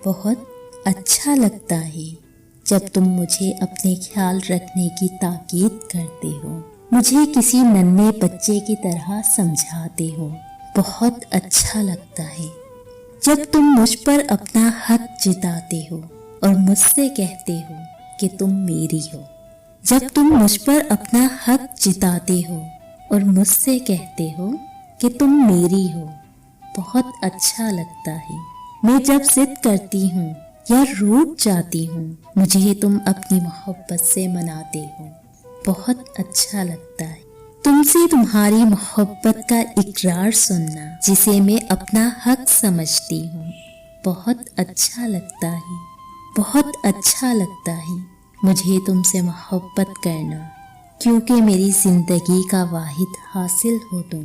बहुत अच्छा लगता है जब तुम मुझे अपने ख्याल रखने की ताकीद करते हो, मुझे किसी नन्हे बच्चे की तरह समझाते हो। बहुत अच्छा लगता है जब तुम मुझ पर अपना हक जिताते हो और मुझसे कहते हो कि तुम मेरी हो। जब तुम मुझ पर अपना हक जिताते हो और मुझसे कहते हो कि तुम मेरी हो, बहुत अच्छा लगता है। मैं जब जिद करती हूँ या रूठ जाती हूँ, मुझे तुम अपनी मोहब्बत से मनाते हो। बहुत अच्छा लगता है तुमसे तुम्हारी मोहब्बत का इकरार सुनना, जिसे मैं अपना हक समझती हूँ। बहुत अच्छा लगता है, बहुत अच्छा लगता है मुझे तुमसे मोहब्बत करना, क्योंकि मेरी जिंदगी का वाहिद हासिल हो तुम।